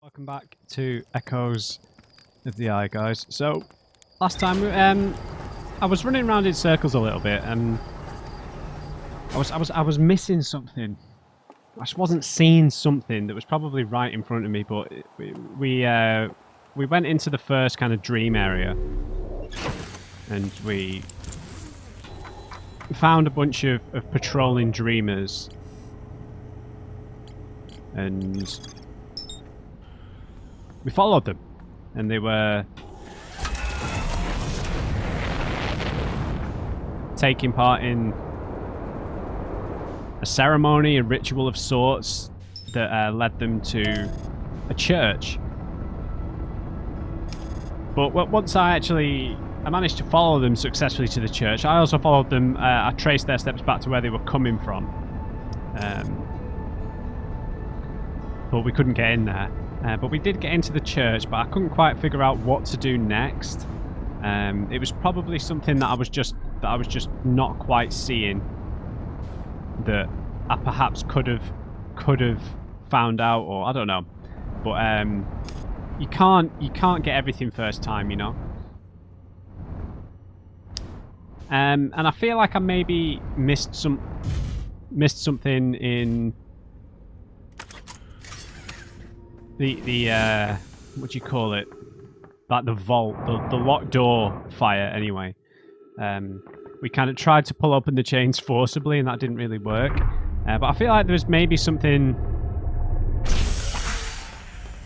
Welcome back to Echoes of the Eye, guys. So, last time I was running around in circles a little bit, and I was missing something. I just wasn't seeing something that was probably right in front of me. But we went into the first kind of dream area, and we found a bunch of patrolling dreamers, and we followed them, and they were taking part in a ceremony, a ritual of sorts that led them to a church. But once I managed to follow them successfully to the church, I also followed them. I traced their steps back to where they were coming from, but we couldn't get in there. But we did get into the church, but I couldn't quite figure out what to do next. It was probably something that I was just not quite seeing, that I perhaps could have found out, or I don't know. But you can't get everything first time, you know. And I feel like I maybe missed something in the what do you call it? Like the vault, the locked door fire. Anyway, we kind of tried to pull open the chains forcibly, and that didn't really work. But I feel like there was maybe something.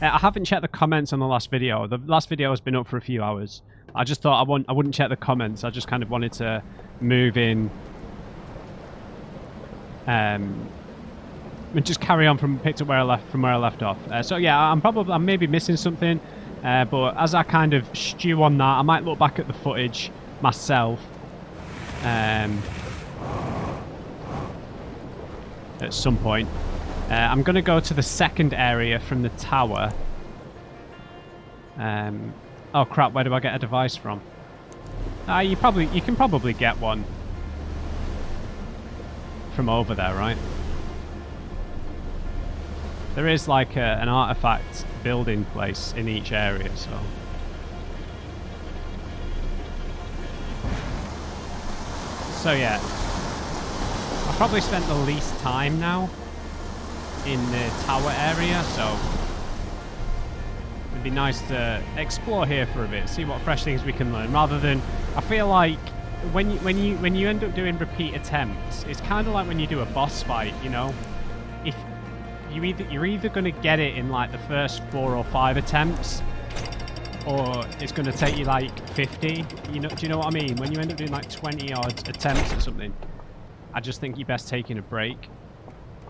I haven't checked the comments on the last video. The last video has been up for a few hours. I just thought I wouldn't check the comments. I just kind of wanted to move in. And just carry on from where I left off. So yeah, I'm maybe missing something, but as I kind of stew on that, I might look back at the footage myself at some point. I'm going to go to the second area from the tower. Oh crap! Where do I get a device from? You can probably get one from over there, right? There is like an artifact building place in each area, so. So yeah, I've probably spent the least time now in the tower area, so it'd be nice to explore here for a bit, see what fresh things we can learn, rather than, I feel like when you end up doing repeat attempts, it's kind of like when you do a boss fight, you know. If you're either going to get it in like the first 4 or 5 attempts, or it's going to take you like 50. You know, do you know what I mean? When you end up doing like 20 odd attempts or something, I just think you're best taking a break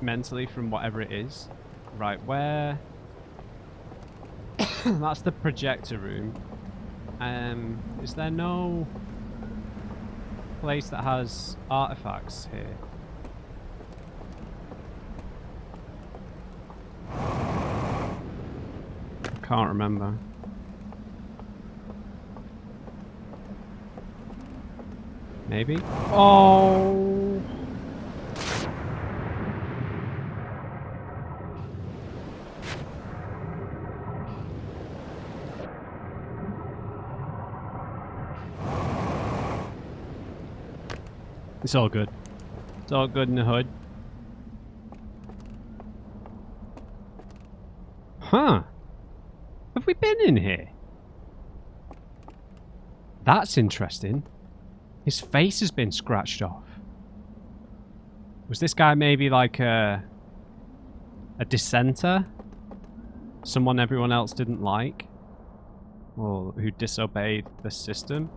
mentally from whatever it is. Right, where? That's the projector room. Is there no place that has artifacts here? Can't remember. Maybe? Oh! It's all good. It's all good in the hood. Huh. Have we been in here? That's interesting. His face has been scratched off. Was this guy maybe like a dissenter? Someone everyone else didn't like? Or who disobeyed the system?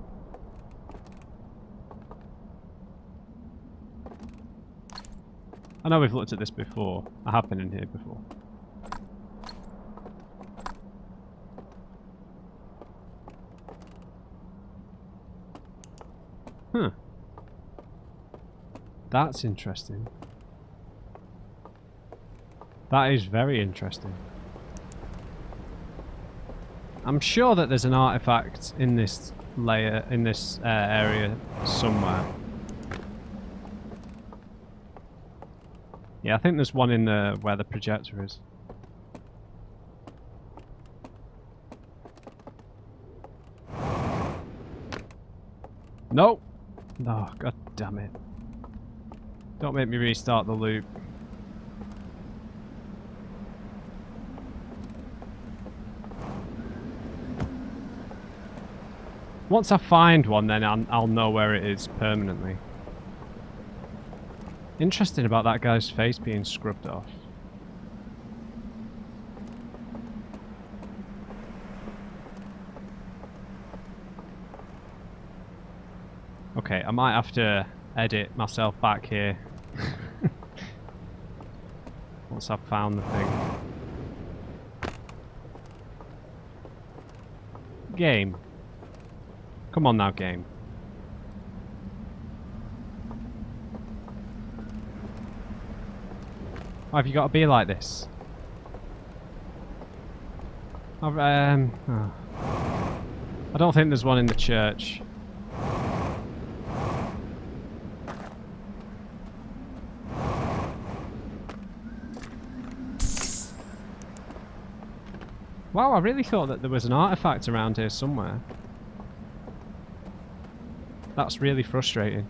I know we've looked at this before. I have been in here before. Huh. That's interesting. That is very interesting. I'm sure that there's an artifact in this area somewhere. Yeah, I think there's one in where the projector is. No! Oh, god damn it. Don't make me restart the loop. Once I find one, then I'll know where it is permanently. Interesting about that guy's face being scrubbed off. Okay, I might have to edit myself back here. Once I've found the thing. Game. Come on now, game. Why have you got to be like this? I don't think there's one in the church. Wow, I really thought that there was an artifact around here somewhere. That's really frustrating.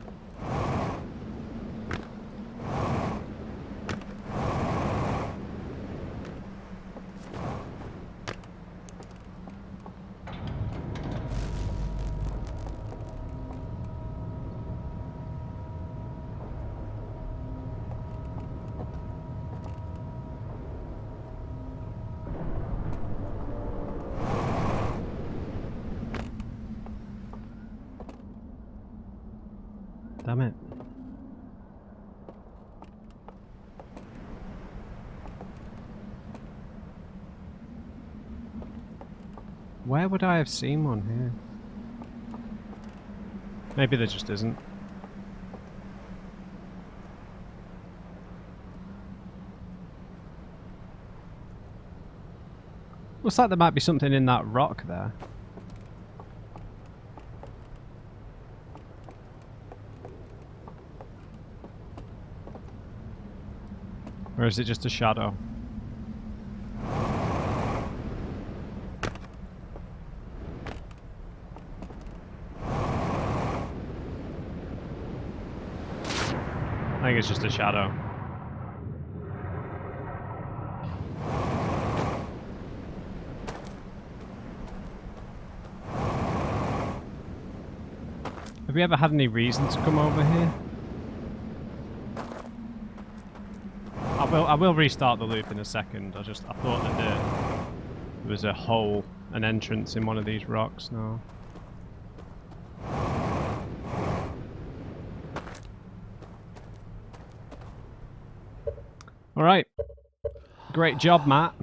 Damn it. Where would I have seen one here? Maybe there just isn't. Looks like there might be something in that rock there. Or is it just a shadow? I think it's just a shadow. Have we ever had any reason to come over here? I will restart the loop in a second. I thought that there was a hole, an entrance in one of these rocks. No. All right. Great job, Matt.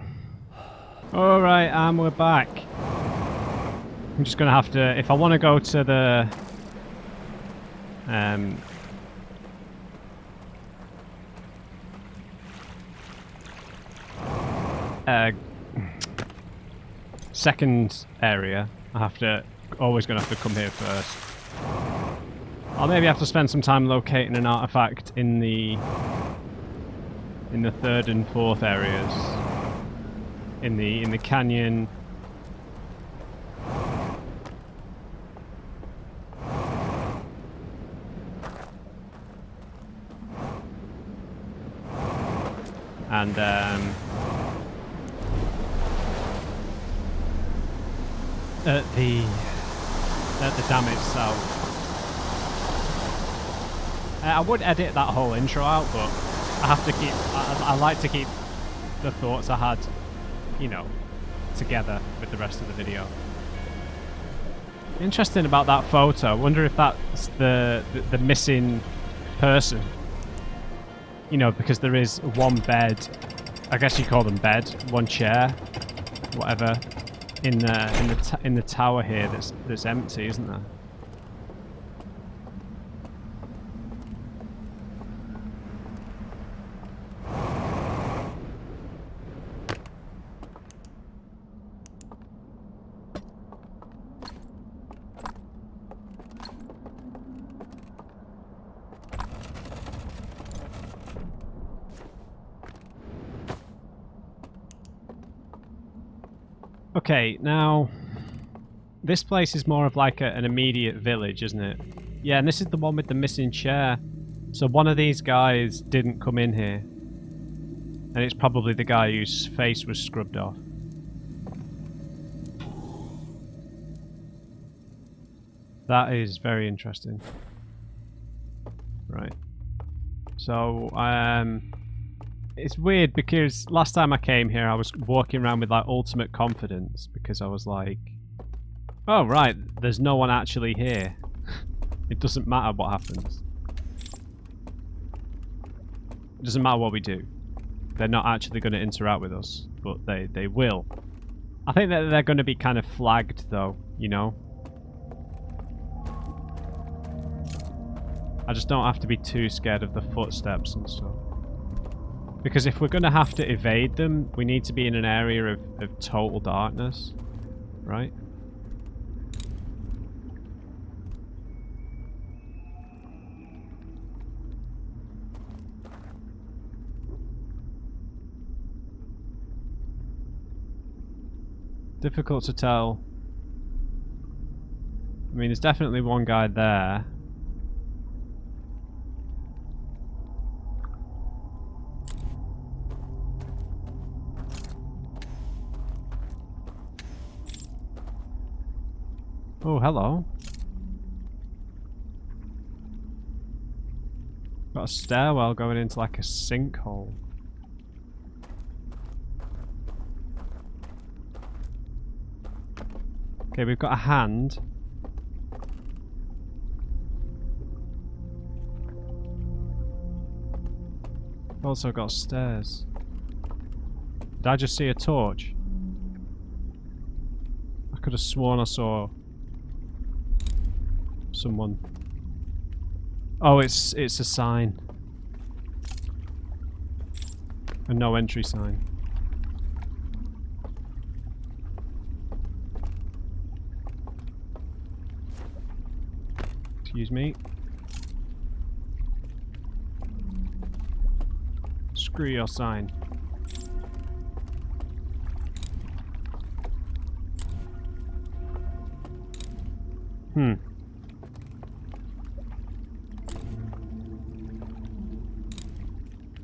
All right, and we're back. I'm just gonna have to, if I want to go to the second area, always gonna have to come here first. I'll maybe have to spend some time locating an artifact in the third and fourth areas. In the canyon. And at the dam itself. I would edit that whole intro out, but I have to keep. I like to keep the thoughts I had, you know, together with the rest of the video. Interesting about that photo. I wonder if that's the missing person. You know, because there is one bed. I guess you call them bed. One chair, whatever, in the tower here that's empty, isn't there? Okay, now this place is more of like an immediate village, isn't it? Yeah, and this is the one with the missing chair. So one of these guys didn't come in here. And it's probably the guy whose face was scrubbed off. That is very interesting. Right. So, it's weird because last time I came here I was walking around with like ultimate confidence because I was like, oh right, there's no one actually here. It doesn't matter what happens. It doesn't matter what we do. They're not actually going to interact with us, but they will. I think that they're going to be kind of flagged though, you know? I just don't have to be too scared of the footsteps and stuff. Because if we're going to have to evade them, we need to be in an area of total darkness, right? Difficult to tell. I mean, there's definitely one guy there. Oh, hello. Got a stairwell going into like a sinkhole. Okay, we've got a hand. Also got stairs. Did I just see a torch? I could have sworn I saw someone. Oh, it's a sign. A no entry sign. Excuse me. Screw your sign.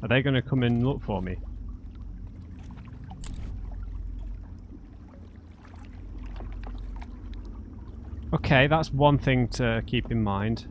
Are they going to come and look for me? Okay, that's one thing to keep in mind.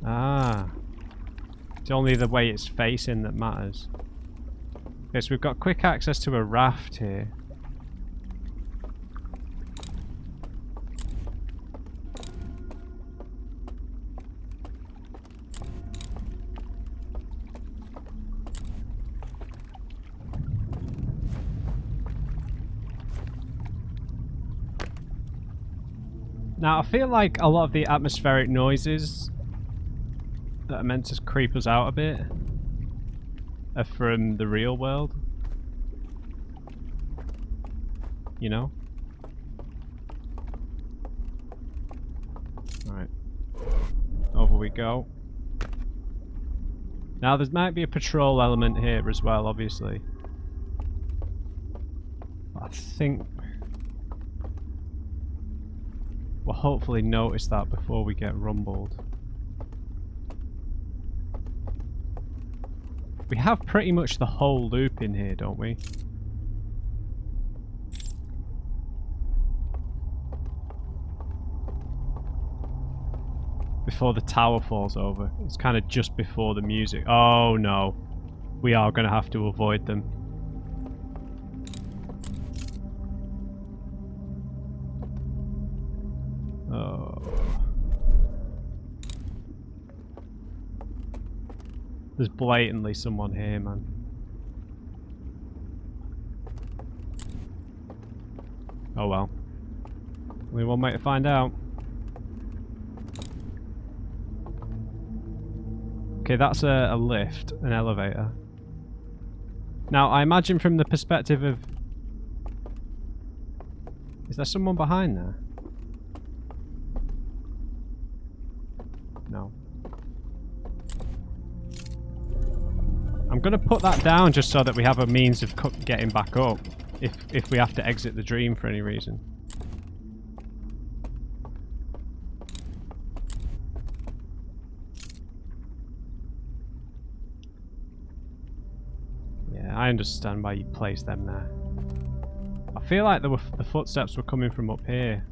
Ah. It's only the way it's facing that matters. Okay, so we've got quick access to a raft here. Now, I feel like a lot of the atmospheric noises that are meant to creep us out a bit are from the real world. You know? Alright. Over we go. Now, there might be a patrol element here as well, obviously. But I think we'll hopefully notice that before we get rumbled. We have pretty much the whole loop in here, don't we? Before the tower falls over. It's kind of just before the music. Oh no. We are going to have to avoid them. Oh. There's blatantly someone here, man. Oh well. Only one way to find out. Okay, that's a lift, an elevator. Now, I imagine from the perspective of... Is there someone behind there? I'm going to put that down just so that we have a means of getting back up if we have to exit the dream for any reason. Yeah, I understand why you placed them there. I feel like the footsteps were coming from up here.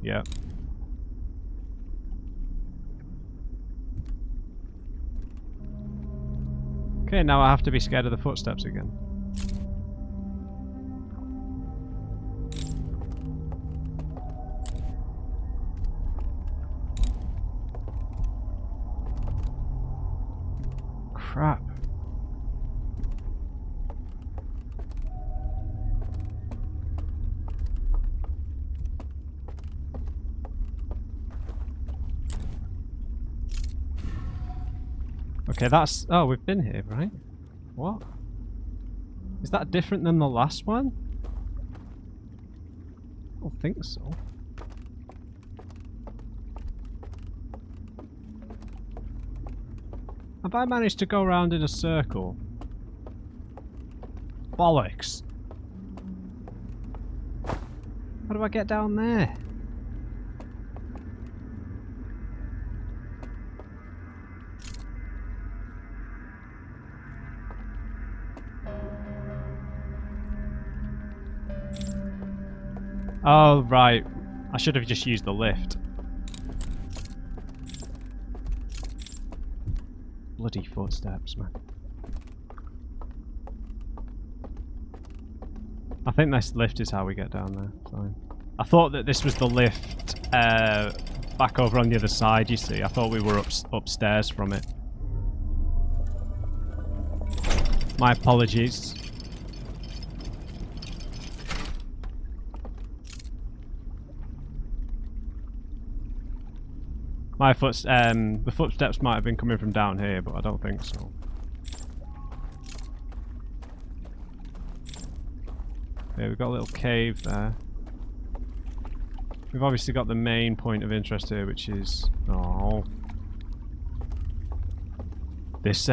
Yeah. Okay, now I have to be scared of the footsteps again. Crap. Okay, that's... Oh, we've been here, right? What? Is that different than the last one? I don't think so. Have I managed to go around in a circle? Bollocks. How do I get down there? Oh, right. I should have just used the lift. Bloody footsteps, man. I think this lift is how we get down there. Fine. I thought that this was the lift back over on the other side, you see. I thought we were upstairs from it. My apologies. The footsteps might have been coming from down here, but I don't think so. Okay, we've got a little cave there. We've obviously got the main point of interest here, which is... Oh. This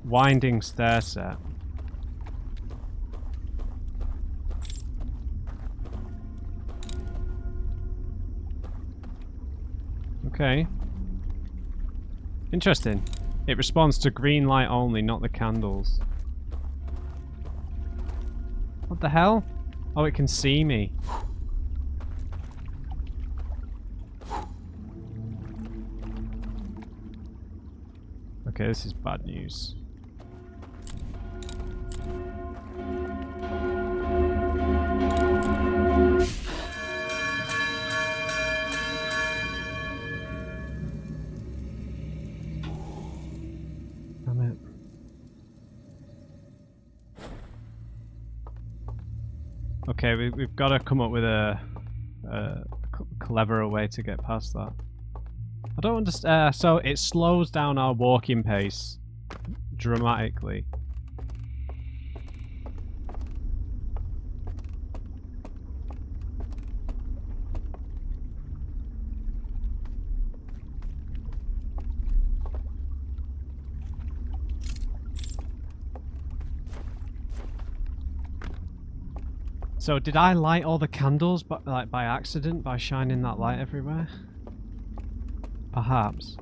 winding stair set. Okay. Interesting. It responds to green light only, not the candles. What the hell? Oh, it can see me. Okay, this is bad news. Okay, we've got to come up with a cleverer way to get past that. I don't understand. So it slows down our walking pace dramatically. So did I light all the candles by accident by shining that light everywhere? Perhaps.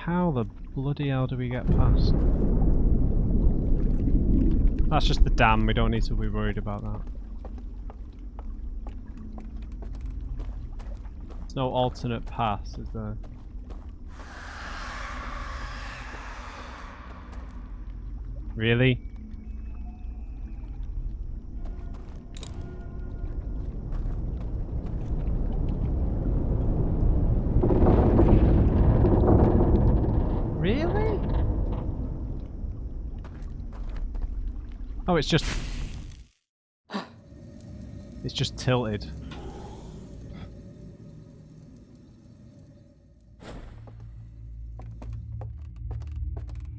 How the bloody hell do we get past? That's just the dam, we don't need to be worried about that. There's no alternate paths, is there? Really? Oh, it's just... It's just tilted.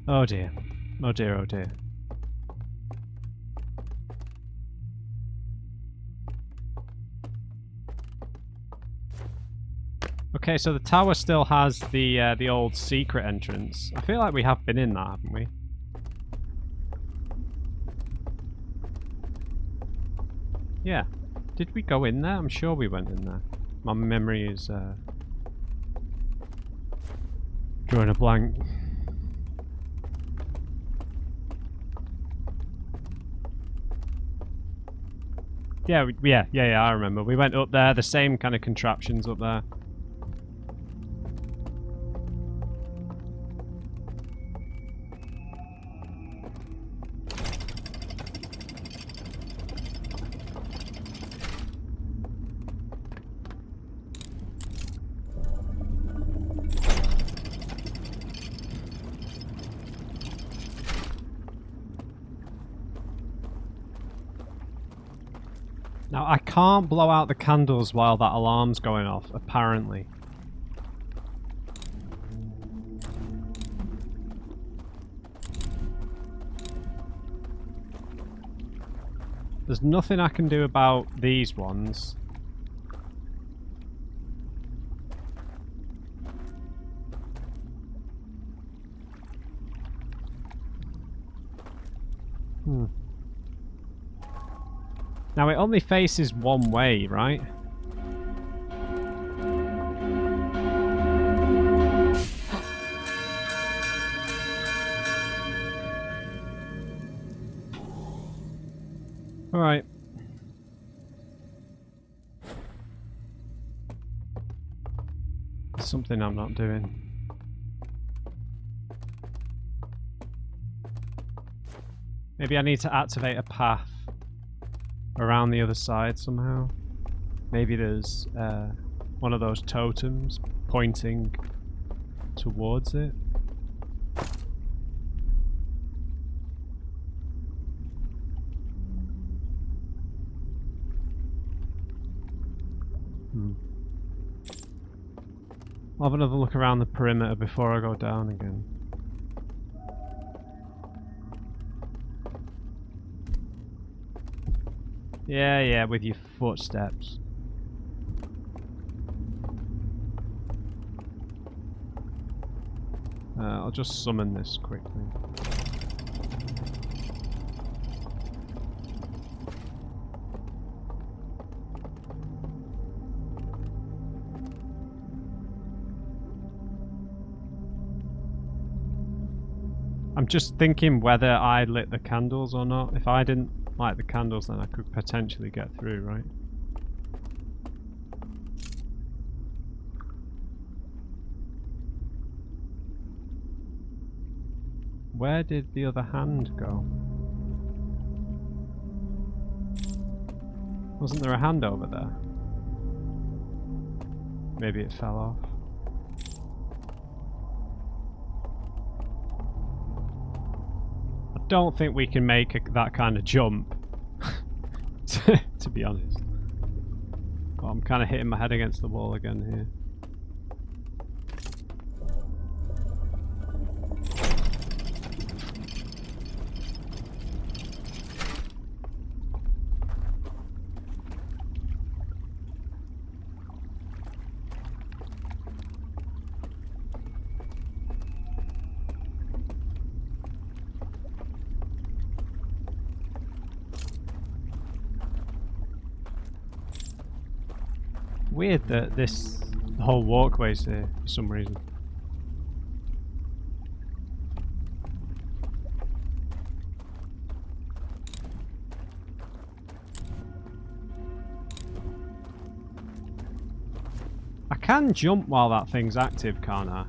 Oh dear. Oh dear, oh dear. Okay, so the tower still has the old secret entrance. I feel like we have been in that, haven't we? Yeah. Did we go in there? I'm sure we went in there. My memory is drawing a blank. Yeah, I remember. We went up there, the same kind of contraptions up there. Now, I can't blow out the candles while that alarm's going off, apparently. There's nothing I can do about these ones. Now it only faces one way, right? Alright. Something I'm not doing. Maybe I need to activate a path around the other side somehow. Maybe there's one of those totems pointing towards it. I'll have another look around the perimeter before I go down again. Yeah, with your footsteps. I'll just summon this quickly. I'm just thinking whether I lit the candles or not. If I didn't light the candles, then I could potentially get through, right? Where did the other hand go? Wasn't there a hand over there? Maybe it fell off. I don't think we can make that kind of jump, to be honest. But I'm kind of hitting my head against the wall again here. Weird that this whole walkway's here for some reason. I can jump while that thing's active, can't I?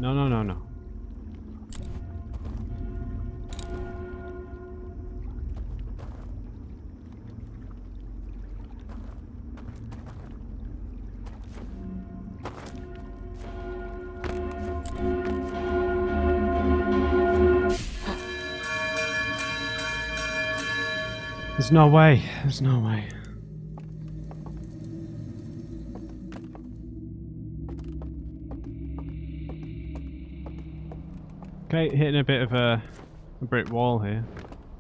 No. There's no way. There's no way. Okay, hitting a bit of a brick wall here.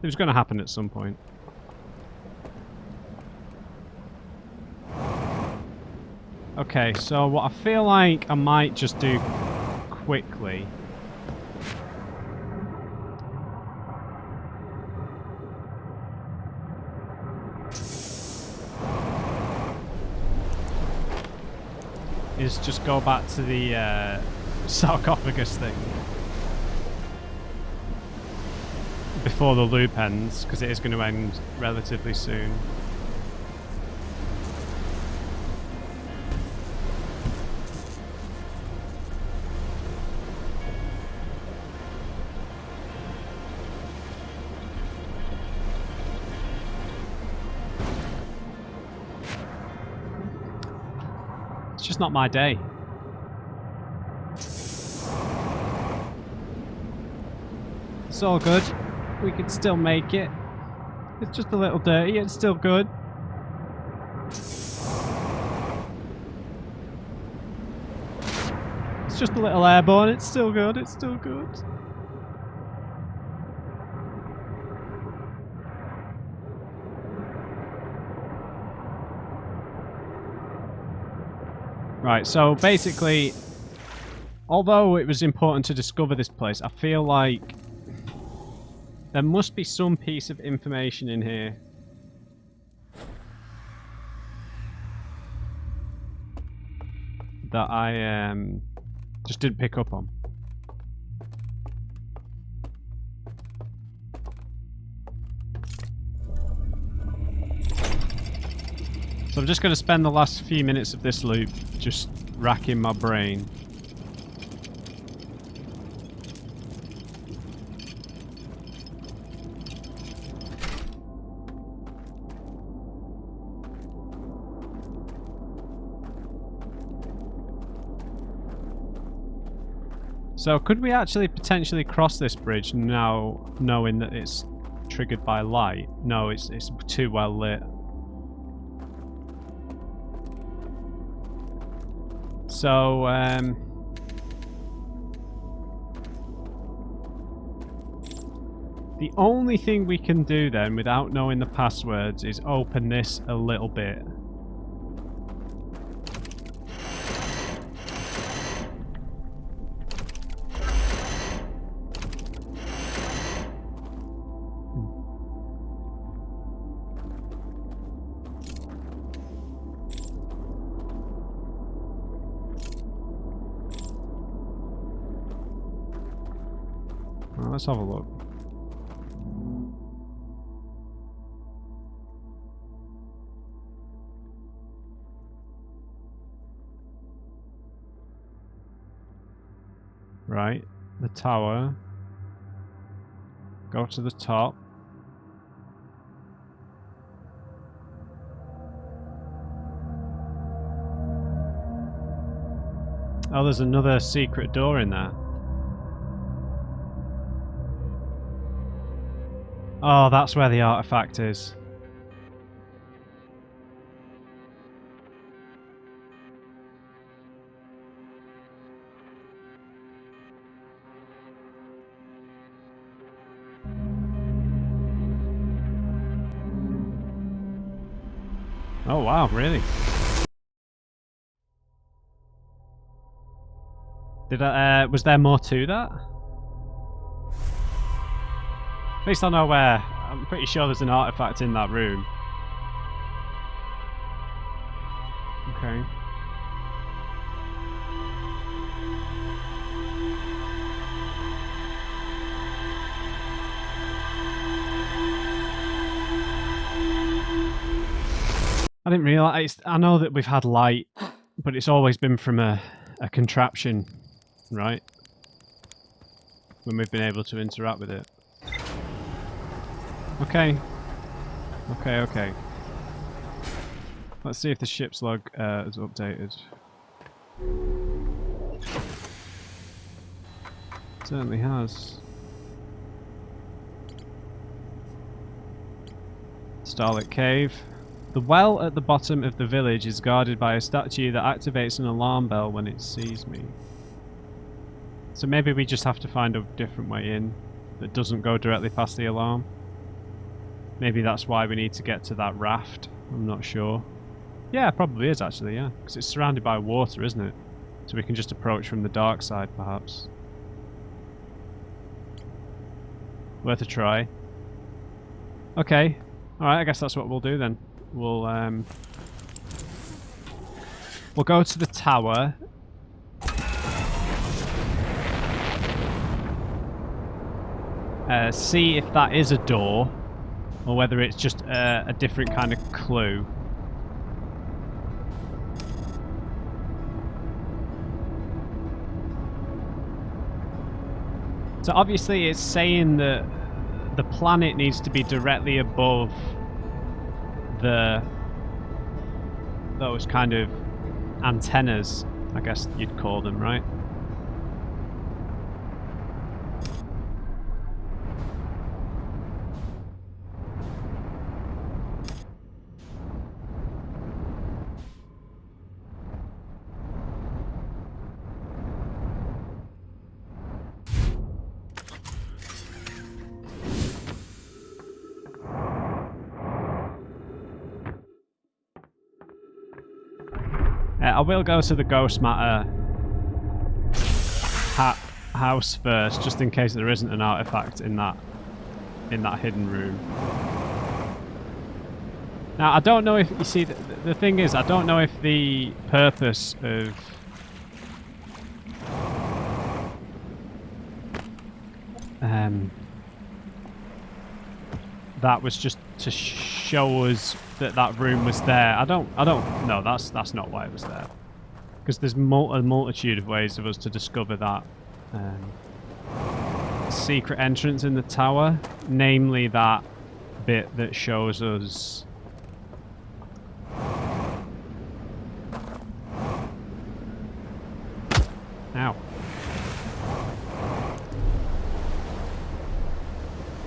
It was going to happen at some point. Okay, so what I feel like I might just do quickly is just go back to the sarcophagus thing before the loop ends, because it is going to end relatively soon. It's just not my day. It's all good. We can still make it. It's just a little dirty. It's still good. It's just a little airborne. It's still good. It's still good. Right, so basically, although it was important to discover this place, I feel like there must be some piece of information in here that I just didn't pick up on. So I'm just going to spend the last few minutes of this loop just racking my brain. So could we actually potentially cross this bridge now, knowing that it's triggered by light? No, it's too well lit. So, the only thing we can do then, without knowing the passwords, is open this a little bit. Well, let's have a look. Right, the tower. Go to the top. Oh, there's another secret door in there. Oh, that's where the artifact is. Oh wow, really? Did I, was there more to that? At least I know where. I'm pretty sure there's an artifact in that room. Okay. I didn't realise. I know that we've had light, but it's always been from a contraption, right? When we've been able to interact with it. Okay. Okay. Let's see if the ship's log is updated. It certainly has. Starlit Cave. The well at the bottom of the village is guarded by a statue that activates an alarm bell when it sees me. So maybe we just have to find a different way in that doesn't go directly past the alarm. Maybe that's why we need to get to that raft. I'm not sure. Yeah, it probably is actually, yeah. Because it's surrounded by water, isn't it? So we can just approach from the dark side, perhaps. Worth a try. Okay. Alright, I guess that's what we'll do then. We'll go to the tower. See if that is a door, or whether it's just a different kind of clue. So obviously it's saying that the planet needs to be directly above those kind of antennas, I guess you'd call them, right? I will go to the Ghost Matter house first, just in case there isn't an artifact in that hidden room. Now, I don't know if you see the thing is, I don't know if the purpose of that was just to show us that room was there. I don't no, that's not why it was there, because there's a multitude of ways of us to discover that secret entrance in the tower, namely that bit that shows us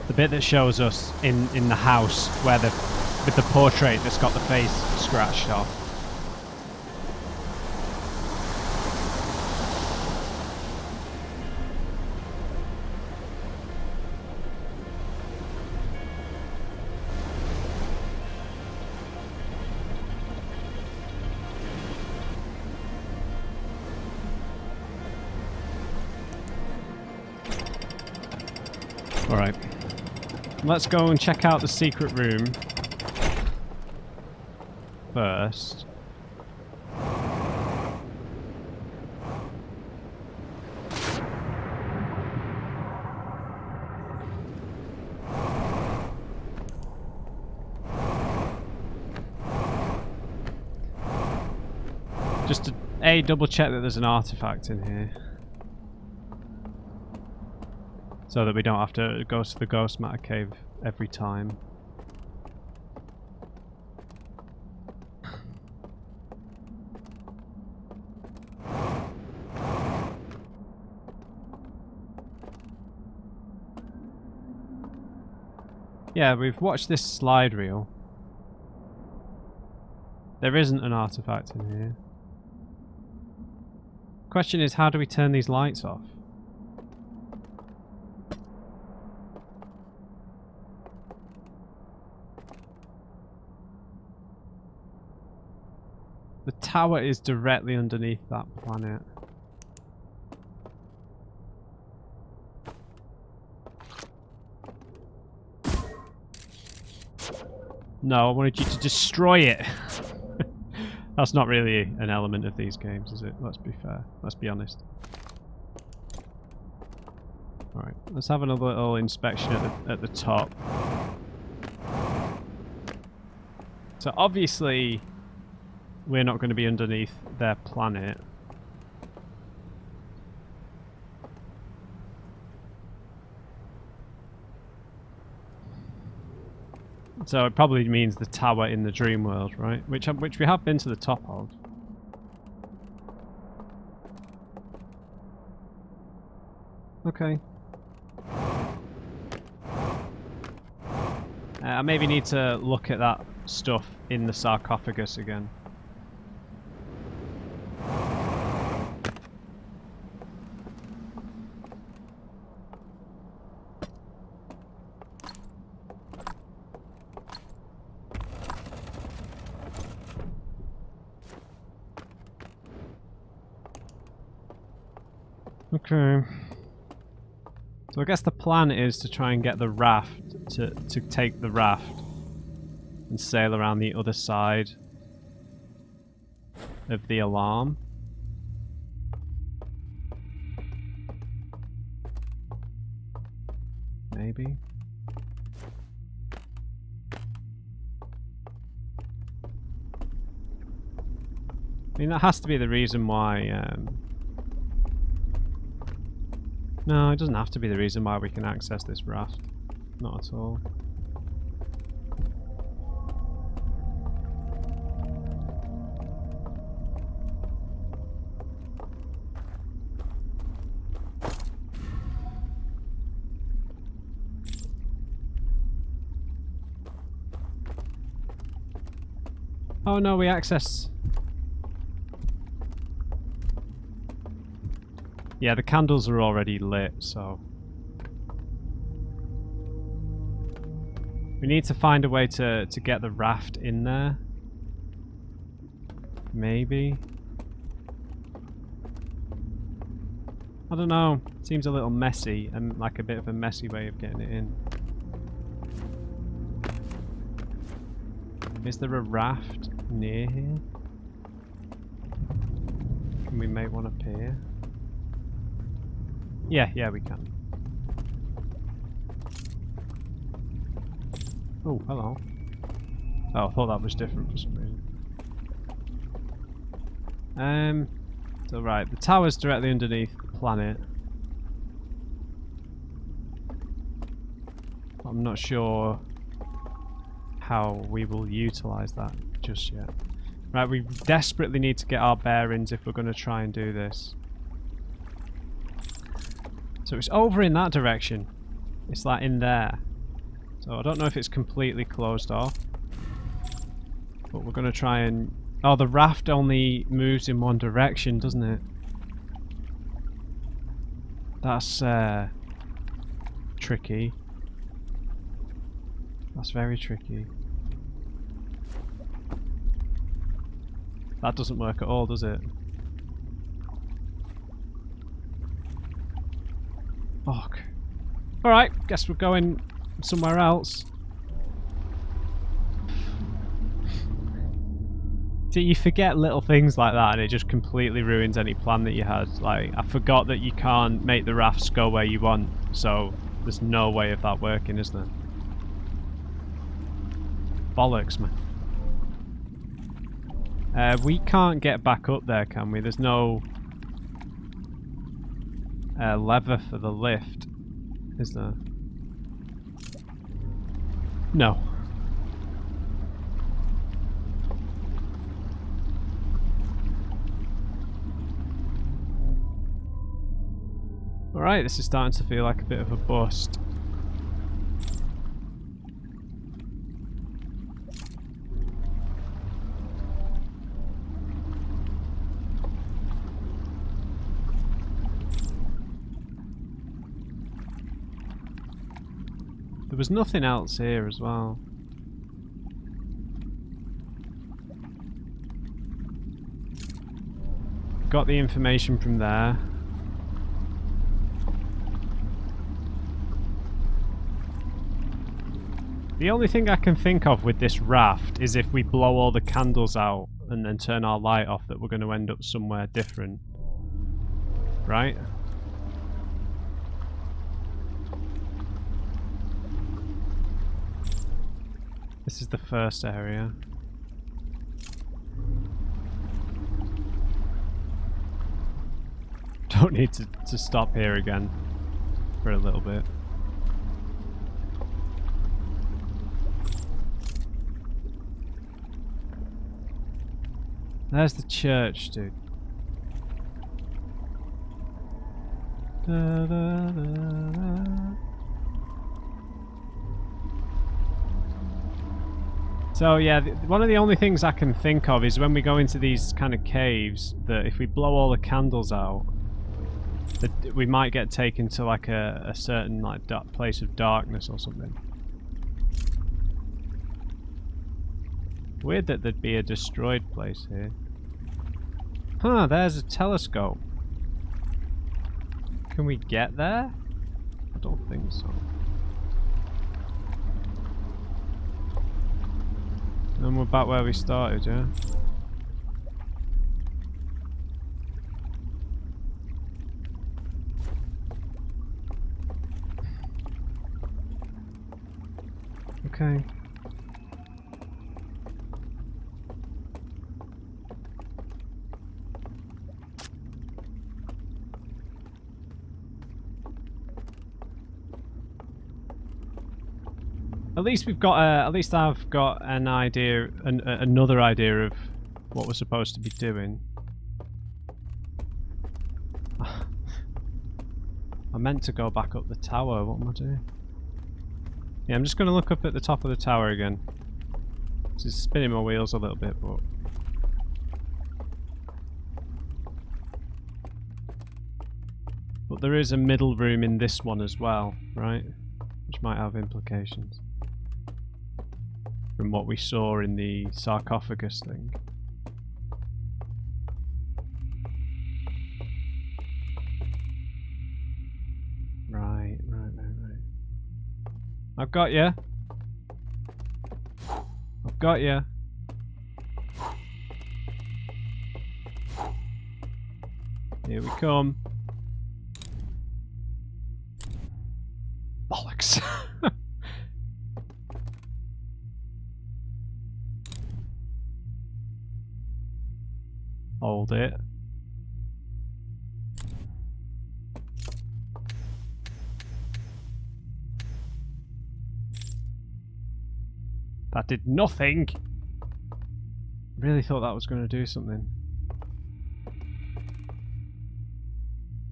the bit that shows us in the house where with the portrait that's got the face scratched off. Alright. Let's go and check out the secret room first. Just to double check that there's an artifact in here, so that we don't have to go to the Ghost Matter cave every time. Yeah, we've watched this slide reel. There isn't an artifact in here. Question is, how do we turn these lights off? The tower is directly underneath that planet. No, I wanted you to destroy it. That's not really an element of these games, is it? Let's be fair. Let's be honest. Alright, let's have another little inspection at the top. So obviously, we're not going to be underneath their planet. So it probably means the tower in the dream world, right? Which we have been to the top of. Okay. I maybe need to look at that stuff in the sarcophagus again. Okay. So I guess the plan is to try and get the raft, to take the raft and sail around the other side of the alarm. Maybe. I mean, that has to be the reason why... No, it doesn't have to be the reason why we can access this raft. Not at all. Oh no, we access... Yeah, the candles are already lit, so... We need to find a way to get the raft in there. Maybe. I don't know. Seems a little messy, and like a bit of a messy way of getting it in. Is there a raft near here? Can we make one appear? Yeah, we can. Oh, hello. Oh, I thought that was different for some reason. So right, the tower's directly underneath the planet. I'm not sure how we will utilise that just yet. Right, we desperately need to get our bearings if we're going to try and do this. So it's over in that direction. It's like in there. So I don't know if it's completely closed off. But we're going to try and... Oh, the raft only moves in one direction, doesn't it? That's tricky. That's very tricky. That doesn't work at all, does it? Fuck. Alright, guess we're going somewhere else. See, you forget little things like that and it just completely ruins any plan that you had. Like, I forgot that you can't make the rafts go where you want, so there's no way of that working, is there? Bollocks, man. We can't get back up there, can we? There's no lever for the lift, is there? No. Alright, this is starting to feel like a bit of a bust. There was nothing else here as well. Got the information from there. The only thing I can think of with this raft is if we blow all the candles out and then turn our light off, that we're going to end up somewhere different. Right? This is the first area. Don't need to stop here again for a little bit. There's the church, dude. Da, da, da, da. So yeah, one of the only things I can think of is when we go into these kind of caves, that if we blow all the candles out, that we might get taken to like a certain like place of darkness or something. Weird that there'd be a destroyed place here. Huh, there's a telescope. Can we get there? I don't think so. And we're back where we started, yeah? Okay. At least we've got. At least I've got an idea, another idea of what we're supposed to be doing. I meant to go back up the tower. What am I doing? Yeah, I'm just going to look up at the top of the tower again. This is spinning my wheels a little bit, but there is a middle room in this one as well, right? Which might have implications from what we saw in the sarcophagus thing. Right. I've got you. I've got you. Here we come. Bollocks. Hold it. That did nothing. Really thought that was going to do something.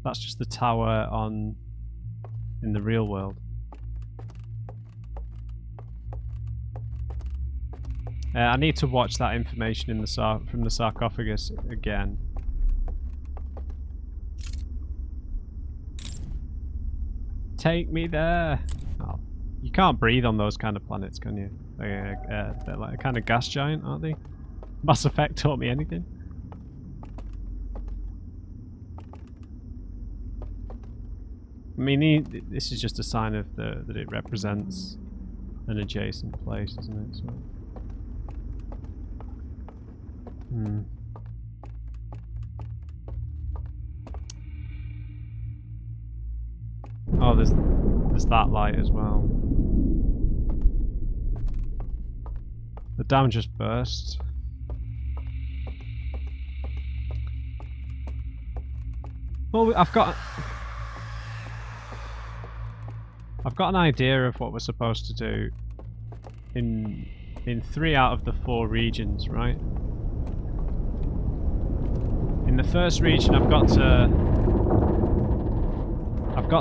That's just the tower in the real world. I need to watch that information in from the sarcophagus again. Take me there. Oh, you can't breathe on those kind of planets, can you? They're like a kind of gas giant, aren't they? Mass Effect taught me anything. I mean, this is just a sign of that it represents an adjacent place, isn't it? So. Oh, there's that light as well. The dam just burst. Well, I've got an idea of what we're supposed to do in 3 out of the 4 regions, right? In the first region, I've got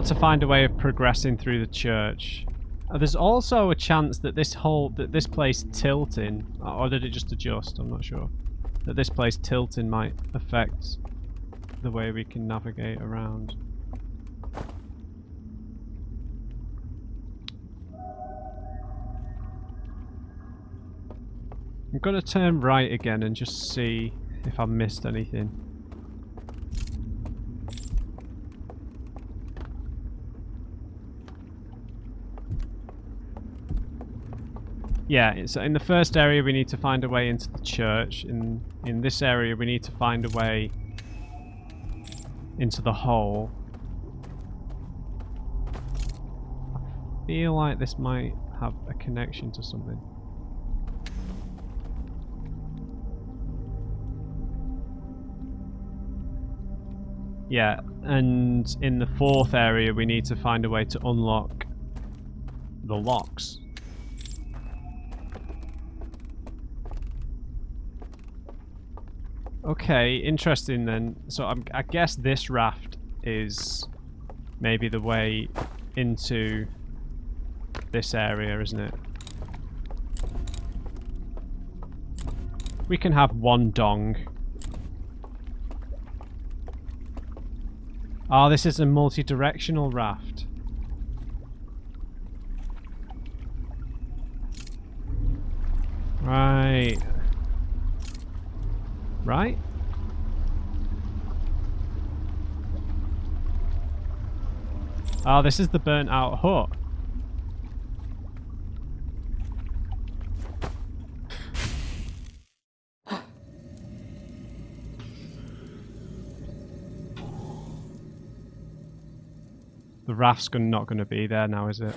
to find a way of progressing through the church. There's also a chance that this place tilting, or did it just adjust? I'm not sure. That this place tilting might affect the way we can navigate around. I'm gonna turn right again and just see if I missed anything. Yeah, so in the first area we need to find a way into the church. In this area we need to find a way into the hole. I feel like this might have a connection to something. Yeah, and in the 4th area we need to find a way to unlock the locks. Okay, interesting then. So I guess this raft is maybe the way into this area, isn't it? We can have one dong. Oh, this is a multi-directional raft. Right. Right? Oh, this is the burnt out hut. The raft's not going to be there now, is it?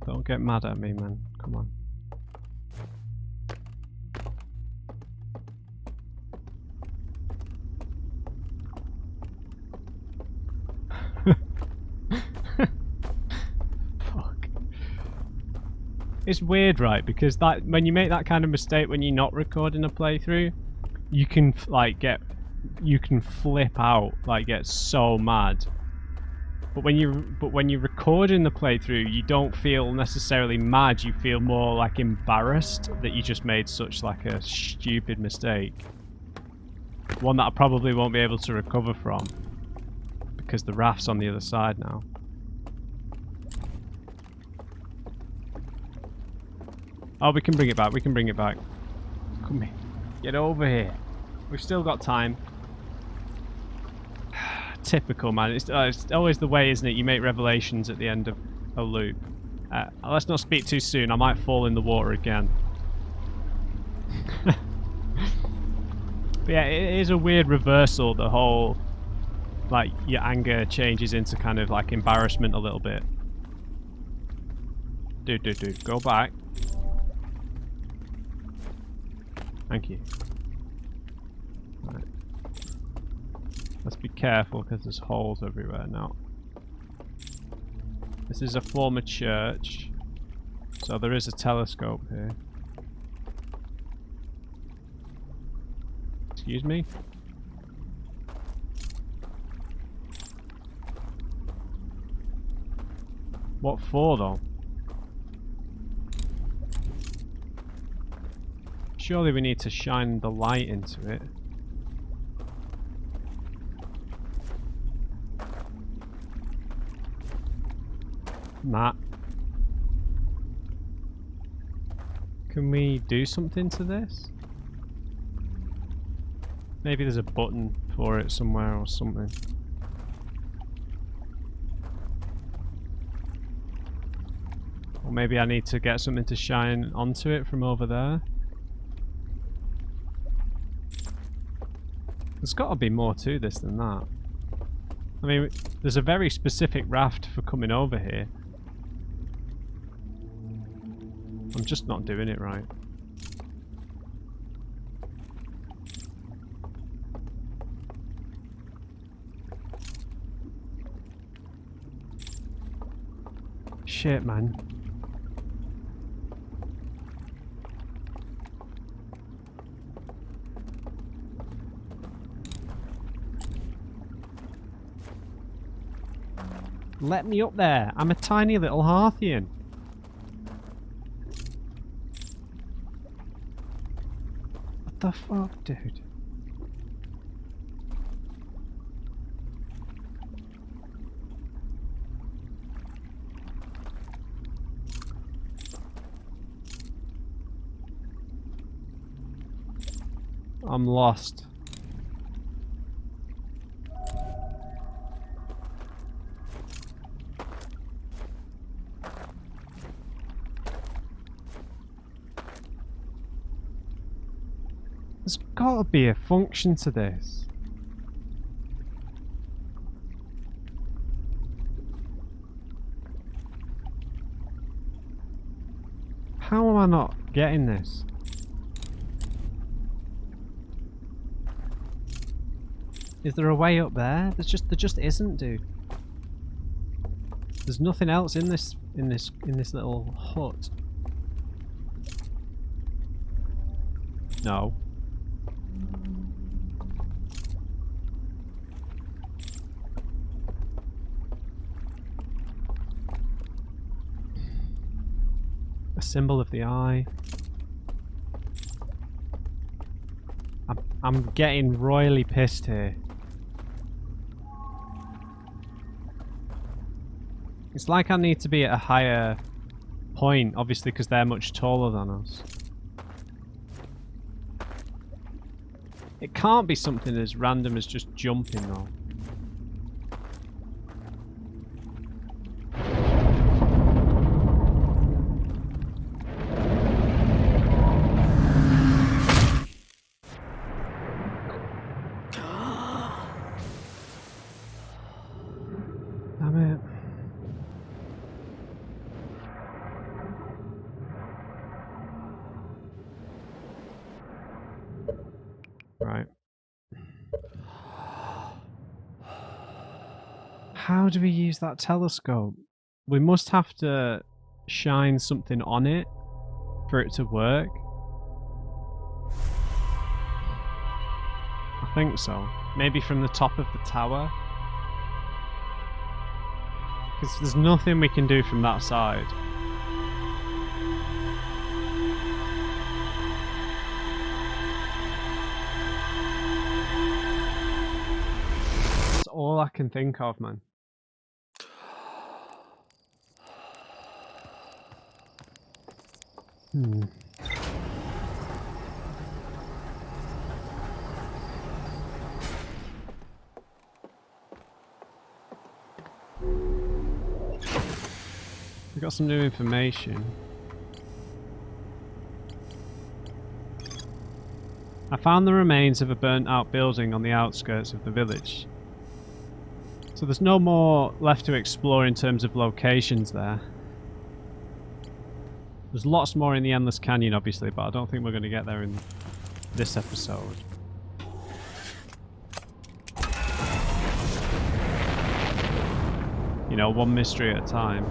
Don't get mad at me, man. Come on. Fuck. It's weird, right? Because that when you make that kind of mistake when you're not recording a playthrough, you can you can flip out, like get so mad. But when you're recording the playthrough, you don't feel necessarily mad. You feel more like embarrassed that you just made such like a stupid mistake. One that I probably won't be able to recover from because the raft's on the other side now. Oh, we can bring it back. We can bring it back. Come here. Get over here. We've still got time. Typical, man. It's always the way, isn't it? You make revelations at the end of a loop. Let's not speak too soon. I might fall in the water again. But yeah, it is a weird reversal. The whole, like, your anger changes into kind of like embarrassment a little bit. Dude. Go back. Thank you. Right. Let's be careful because there's holes everywhere now. This is a former church, so there is a telescope here. Excuse me? What for, though? Surely we need to shine the light into it. Matt. Can we do something to this? Maybe there's a button for it somewhere or something. Or maybe I need to get something to shine onto it from over there. There's got to be more to this than that. I mean, there's a very specific raft for coming over here. I'm just not doing it right. Shit, man. Let me up there. I'm a tiny little Hearthian. What the fuck, dude? I'm lost. There's got to be a function to this. How am I not getting this? Is there a way up there? There just isn't, dude. There's nothing else in this little hut. No. A symbol of the eye. I'm getting royally pissed here. It's like I need to be at a higher point, obviously, because they're much taller than us. It can't be something as random as just jumping, though. Damn it. Right. How do we use that telescope? We must have to shine something on it for it to work. I think so. Maybe from the top of the tower. Because there's nothing we can do from that side. That's all I can think of, man. We got some new information. I found the remains of a burnt out building on the outskirts of the village. So there's no more left to explore in terms of locations there. There's lots more in the Endless Canyon, obviously, but I don't think we're going to get there in this episode. You know, one mystery at a time.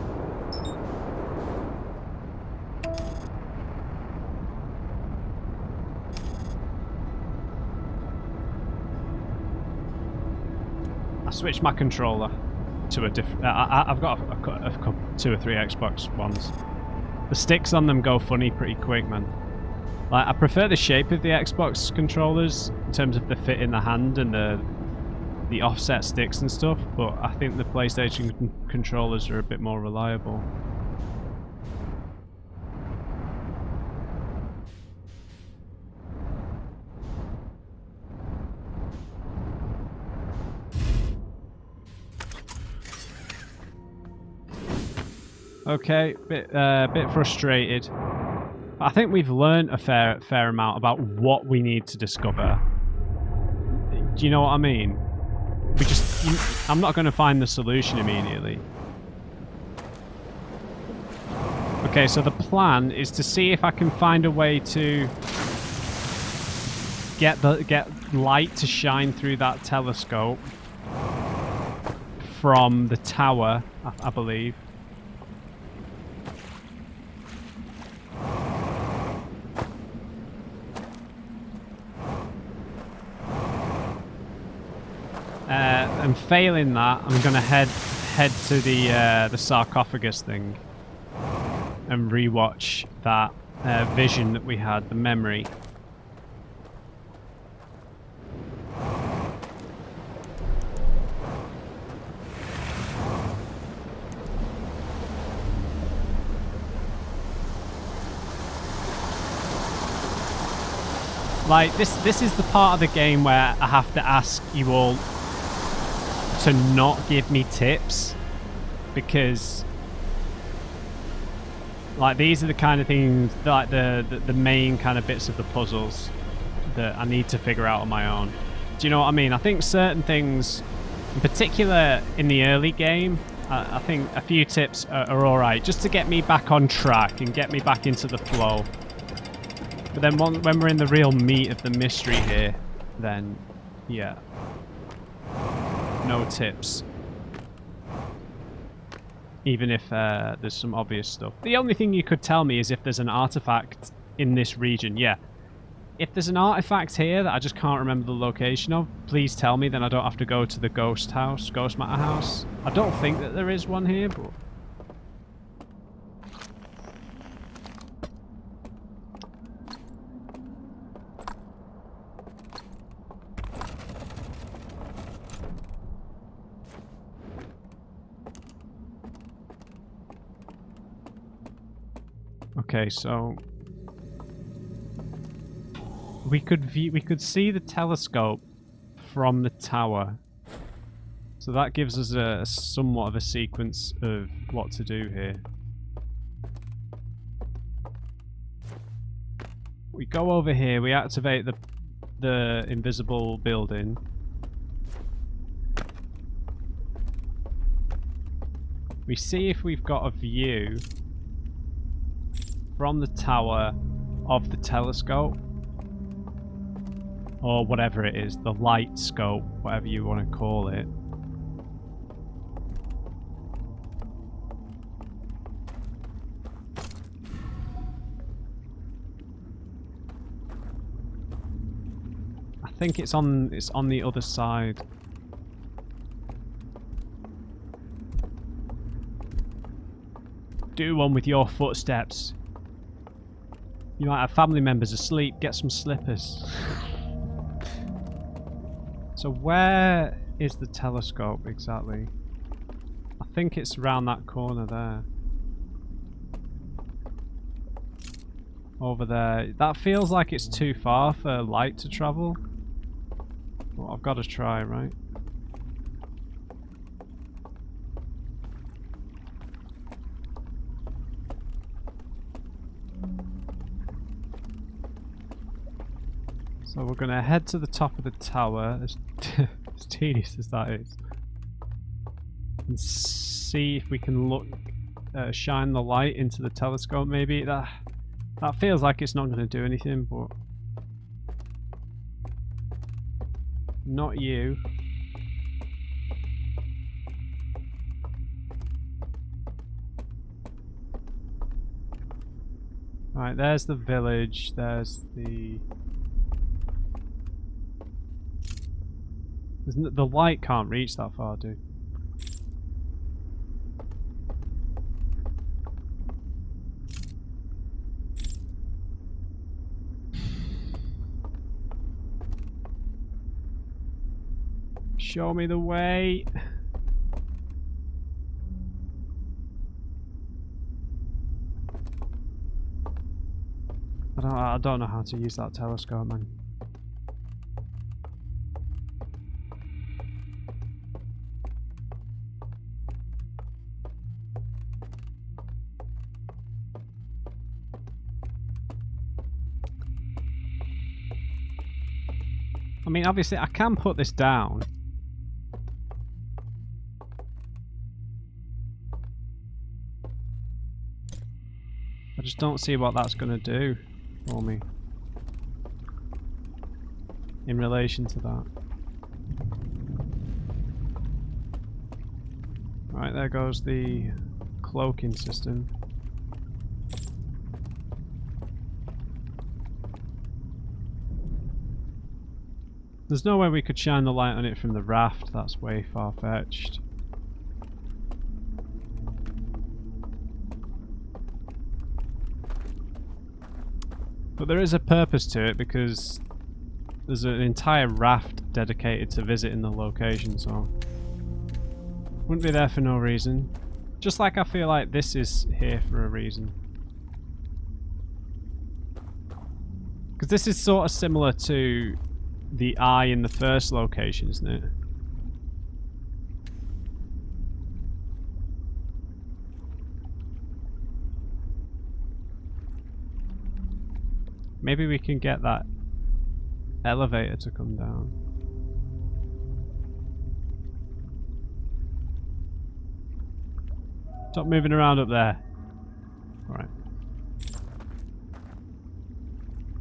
I switched my controller to a different... I've got a couple, 2 or 3 Xbox Ones. The sticks on them go funny pretty quick, man. Like, I prefer the shape of the Xbox controllers in terms of the fit in the hand and the offset sticks and stuff, but I think the PlayStation controllers are a bit more reliable. Okay, bit frustrated. But I think we've learned a fair amount about what we need to discover. Do you know what I mean? I'm not going to find the solution immediately. Okay, so the plan is to see if I can find a way to get light to shine through that telescope from the tower, I believe. And failing that, I'm gonna head to the sarcophagus thing and rewatch that vision that we had, the memory. Like this is the part of the game where I have to ask you all to not give me tips, because like these are the kind of things, like the main kind of bits of the puzzles that I need to figure out on my own. Do you know what I mean? I think certain things, in particular in the early game, I think a few tips are alright, just to get me back on track and get me back into the flow. But then when we're in the real meat of the mystery here, then yeah. No tips. Even if there's some obvious stuff. The only thing you could tell me is if there's an artifact in this region. Yeah. If there's an artifact here that I just can't remember the location of, please tell me, then I don't have to go to the ghost matter house. I don't think that there is one here, but... Okay, so we could see the telescope from the tower. So that gives us a somewhat of a sequence of what to do here. We go over here, we activate the invisible building. We see if we've got a view from the tower of the telescope. Or whatever it is, the light scope, whatever you want to call it. I think it's on the other side. Do one with your footsteps. You might have family members asleep. Get some slippers. So where is the telescope exactly? I think it's around that corner there. Over there. That feels like it's too far for light to travel. Well, I've got to try, right? So we're going to head to the top of the tower, as tedious as that is, and see if we can look, shine the light into the telescope maybe. That feels like it's not going to do anything, but not you. Right, there's the village, there's the... The light can't reach that far, dude. Show me the way. I don't know how to use that telescope, man. I mean, obviously, I can put this down. I just don't see what that's going to do for me in relation to that. Right, there goes the cloaking system. There's no way we could shine the light on it from the raft. That's way far-fetched. But there is a purpose to it because there's an entire raft dedicated to visiting the location, so wouldn't be there for no reason. Just like I feel like this is here for a reason. Because this is sort of similar to the eye in the first location, isn't it? Maybe we can get that elevator to come down. Stop moving around up there. Alright.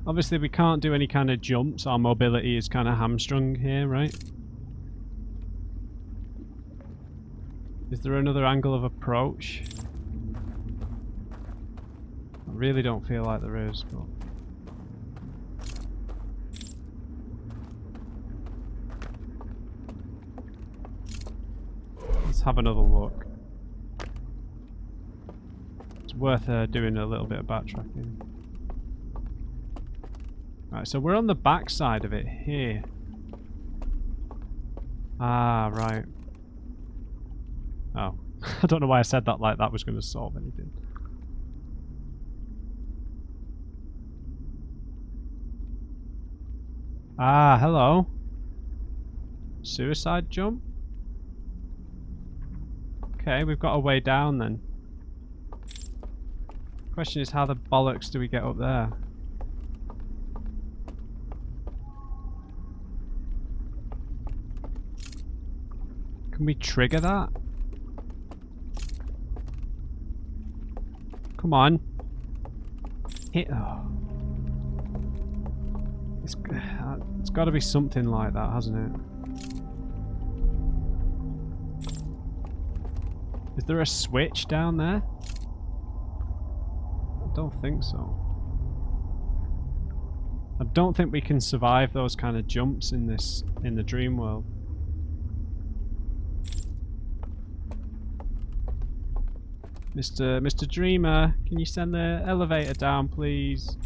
Obviously we can't do any kind of jumps. Our mobility is kind of hamstrung here, right? Is there another angle of approach? I really don't feel like there is, but... let's have another look. It's worth doing a little bit of backtracking. Right, so we're on the back side of it here. Ah, right. Oh. I don't know why I said that like that was going to solve anything. Ah, hello. Suicide jump? Okay, we've got a way down then. Question is, how the bollocks do we get up there? Can we trigger that? Come on. Hit. Oh. It's got to be something like that, hasn't it? Is there a switch down there? I don't think so. I don't think we can survive those kind of jumps in the dream world. Mr. Dreamer, can you send the elevator down, please?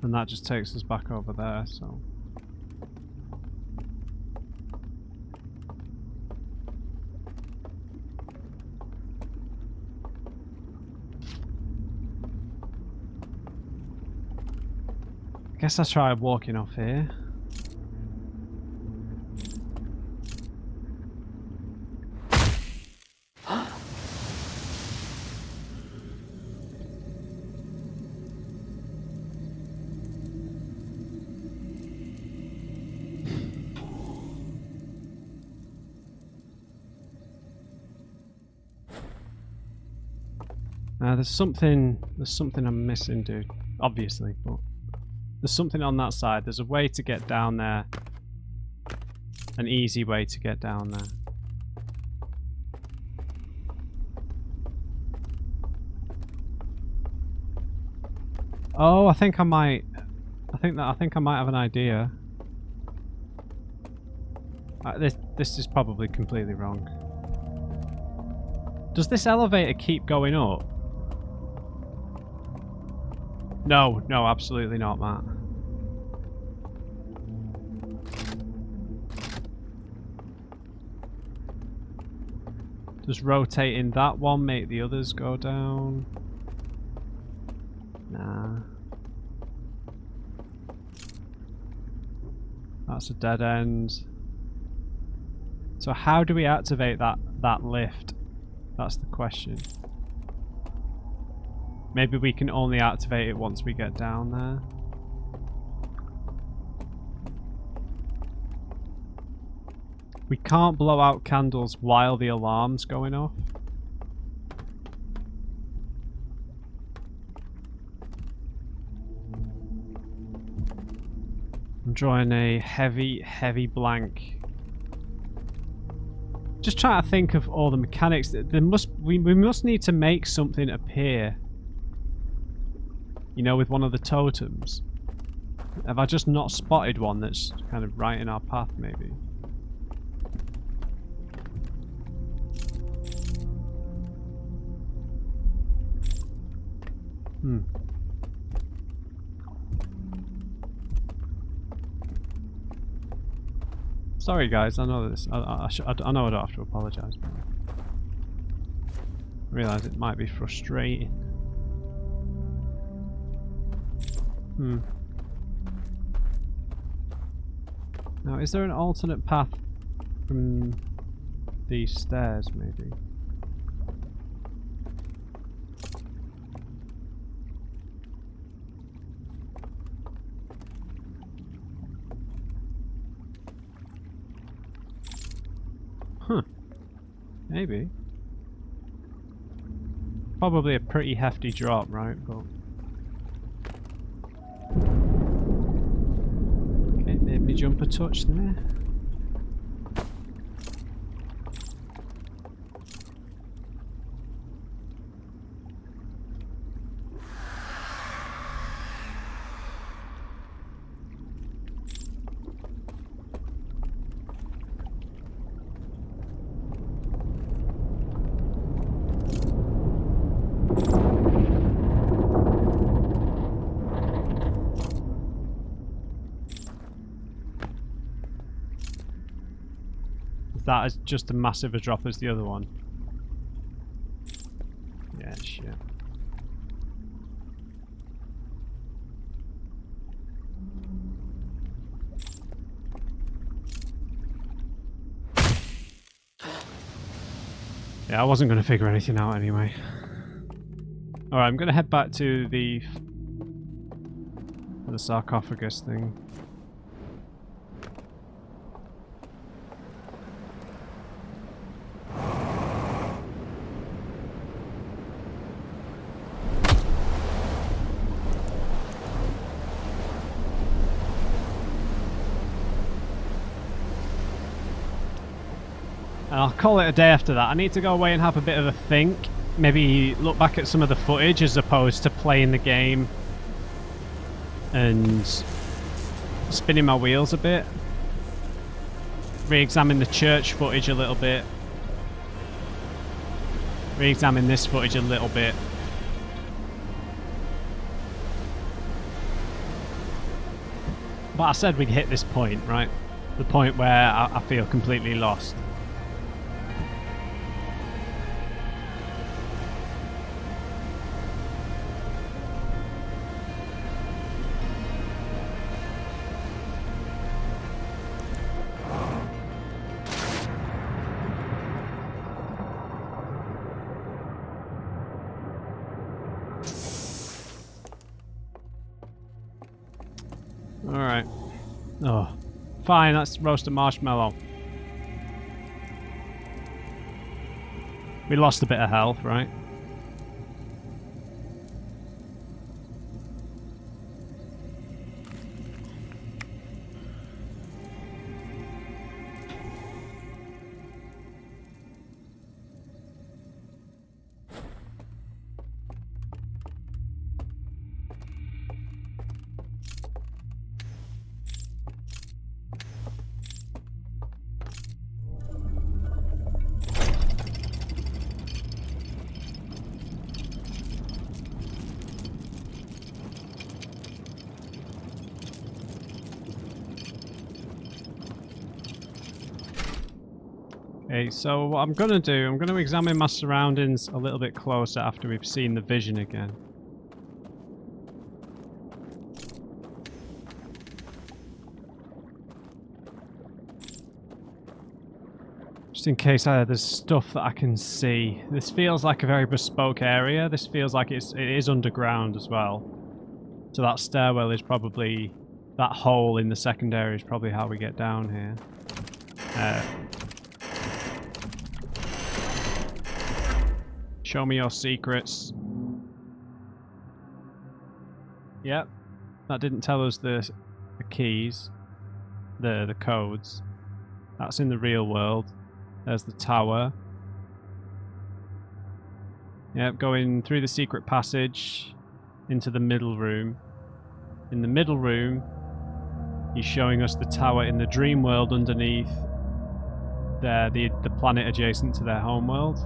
And that just takes us back over there, so... I guess I'll try walking off here. There's something I'm missing, dude. Obviously, but there's something on that side. There's a way to get down there. An easy way to get down there. Oh, I think I might have an idea. This is probably completely wrong. Does this elevator keep going up? No, absolutely not, Matt. Does rotating that one make the others go down? Nah. That's a dead end. So how do we activate that lift? That's the question. Maybe we can only activate it once we get down there. We can't blow out candles while the alarm's going off. I'm drawing a heavy blank. Just trying to think of all the mechanics. We must need to make something appear. You know, with one of the totems. Have I just not spotted one that's kind of right in our path, maybe? Sorry guys, I know this. I know I don't have to apologise, but I realise it might be frustrating. Now, is there an alternate path from these stairs, maybe? Huh. Maybe. Probably a pretty hefty drop, right? But okay, maybe jump a touch there. That is just as massive a drop as the other one. Yeah, shit. Yeah, I wasn't going to figure anything out anyway. Alright, I'm going to head back to the sarcophagus thing. And I'll call it a day after that. I need to go away and have a bit of a think. Maybe look back at some of the footage as opposed to playing the game and spinning my wheels a bit. Re-examine the church footage a little bit. Re-examine this footage a little bit. But I said we'd hit this point, right? The point where I feel completely lost. Alright. Oh. Fine, let's roast a marshmallow. We lost a bit of health, right? Okay, so what I'm going to do, I'm going to examine my surroundings a little bit closer after we've seen the vision again. Just in case there's stuff that I can see. This feels like a very bespoke area. This feels like it is underground as well. So that stairwell is probably... that hole in the secondary is probably how we get down here. Show me your secrets. Yep. That didn't tell us the keys. The codes. That's in the real world. There's the tower. Yep, going through the secret passage into the middle room. In the middle room, he's showing us the tower in the dream world underneath the planet adjacent to their home world.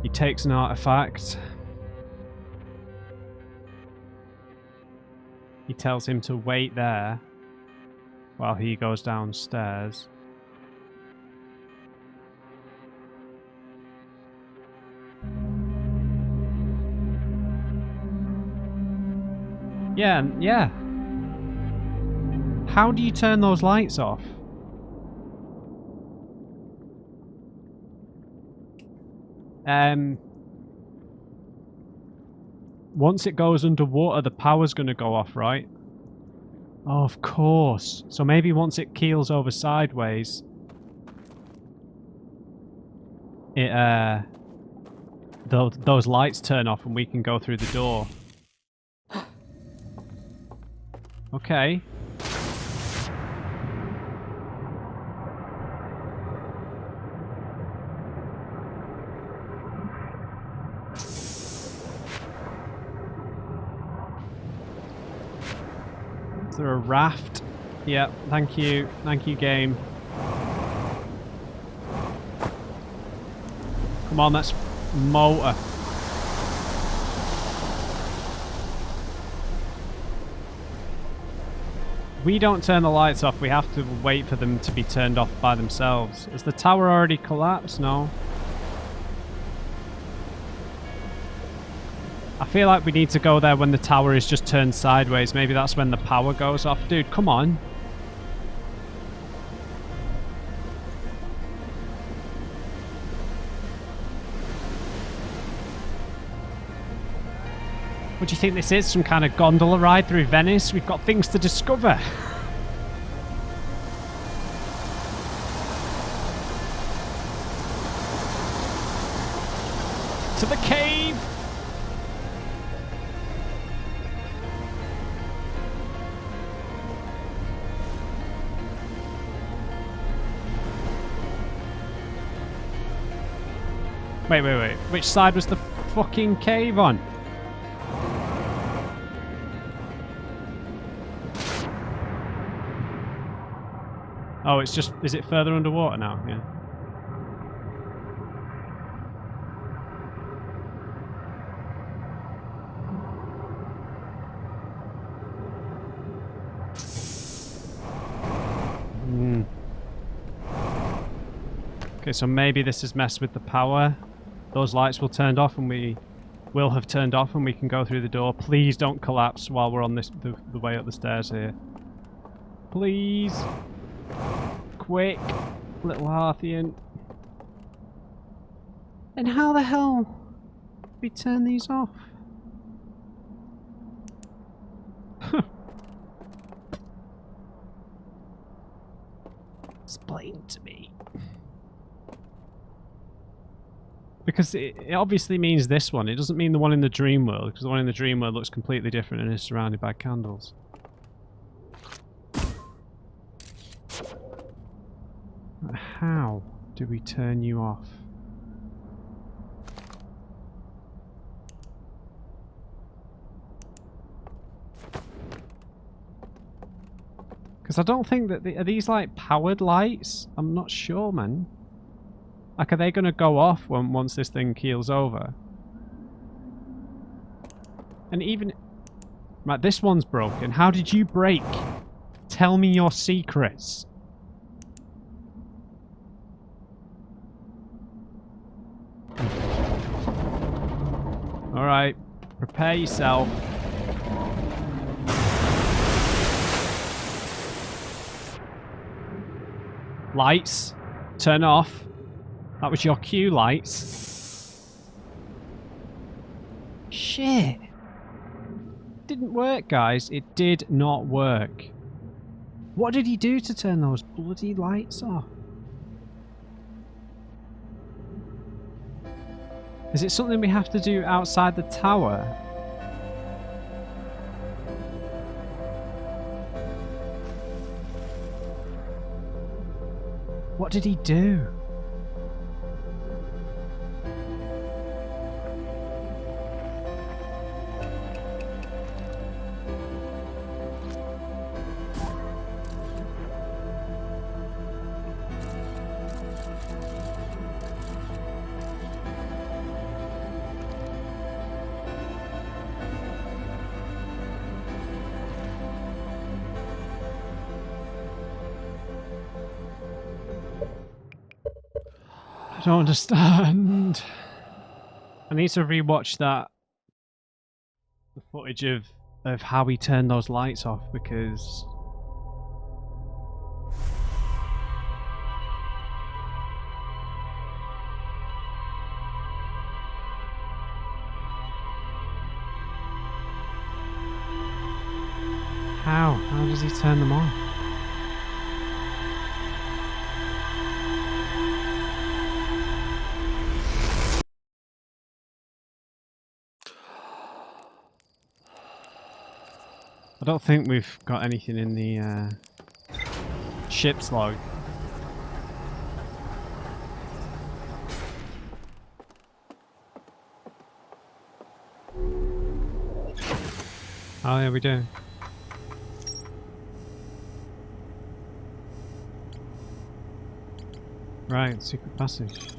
He takes an artifact. He tells him to wait there while he goes downstairs. Yeah. How do you turn those lights off? Once it goes underwater, the power's going to go off, right? Oh, of course. So maybe once it keels over sideways, those lights turn off and we can go through the door. Okay. Is there a raft? Yep, thank you. Thank you, game. Come on, that's motor. We don't turn the lights off, we have to wait for them to be turned off by themselves. Has the tower already collapsed? No. I feel like we need to go there when the tower is just turned sideways. Maybe that's when the power goes off. Dude, come on. What do you think this is? Some kind of gondola ride through Venice? We've got things to discover. To the cave! Wait. Which side was the fucking cave on? Oh, it's just... Is it further underwater now? Yeah. Okay, so maybe this has messed with the power. Those lights will turned off and we will have turned off and we can go through the door. Please don't collapse while we're on this the way up the stairs here. Please. Quick. Little Harthian. And how the hell do we turn these off? Explain to me. Because it obviously means this one. It doesn't mean the one in the dream world, because the one in the dream world looks completely different and is surrounded by candles. How do we turn you off? Because I don't think that... Are these like powered lights? I'm not sure, man. Like, are they going to go off once this thing keels over? And even... Right, this one's broken. How did you break? Tell me your secrets. Alright, prepare yourself. Lights, turn off. That was your cue, lights. Shit. Didn't work, guys. It did not work. What did he do to turn those bloody lights off? Is it something we have to do outside the tower? What did he do? I don't understand. I need to rewatch the footage of how he turned those lights off, because how does he turn them off? I don't think we've got anything in the ship's log. Oh yeah, we do. Right, secret passage.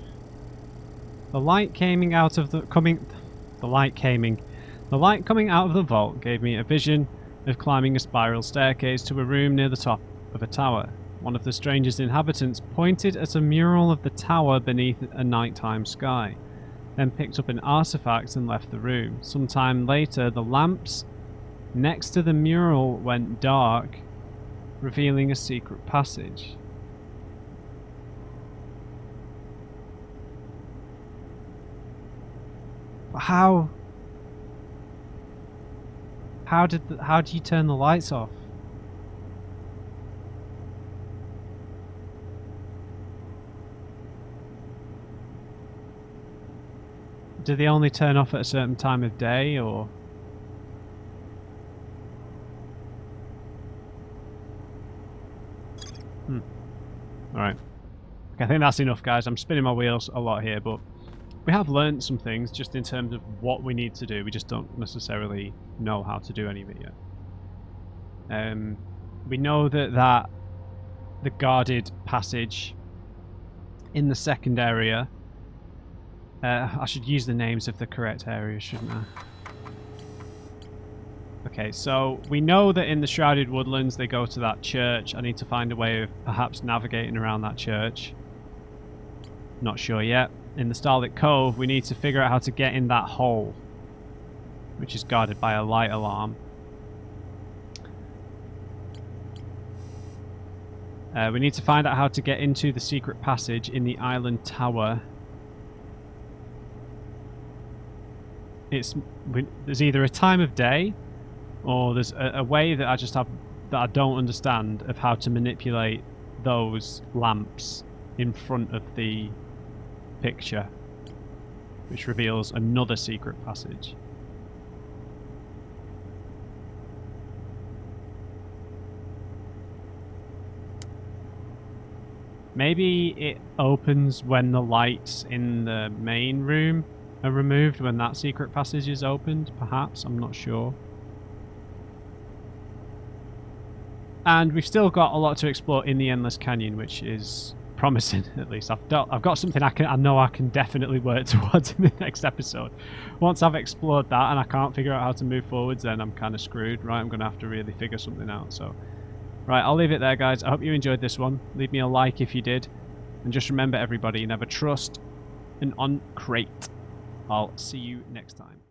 The light coming out of the light coming out of the vault gave me a vision of climbing a spiral staircase to a room near the top of a tower. One of the stranger's inhabitants pointed at a mural of the tower beneath a nighttime sky. then picked up an artifact and left the room. Sometime later, the lamps next to the mural went dark, revealing a secret passage. How do you turn the lights off? Do they only turn off at a certain time of day, or? Alright. Okay, I think that's enough, guys. I'm spinning my wheels a lot here, but we have learned some things just in terms of what we need to do. We just don't necessarily know how to do any of it yet. We know that the guarded passage in the second area... I should use the names of the correct areas, shouldn't I? Okay, so we know that in the Shrouded Woodlands they go to that church. I need to find a way of perhaps navigating around that church. Not sure yet. In the Starlit Cove, we need to figure out how to get in that hole, which is guarded by a light alarm. We need to find out how to get into the secret passage in the island tower. There's either a time of day, or there's a way that I don't understand of how to manipulate those lamps in front of the picture, which reveals another secret passage. Maybe it opens when the lights in the main room are removed, when that secret passage is opened, perhaps. I'm not sure. And we've still got a lot to explore in the Endless Canyon, which is promising, at least. I've got something I know I can definitely work towards in the next episode. Once I've explored that and I can't figure out how to move forwards, then I'm kind of screwed, right? I'm going to have to really figure something out. So, right, I'll leave it there, guys. I hope you enjoyed this one. Leave me a like if you did. And just remember, everybody, never trust an uncrate. I'll see you next time.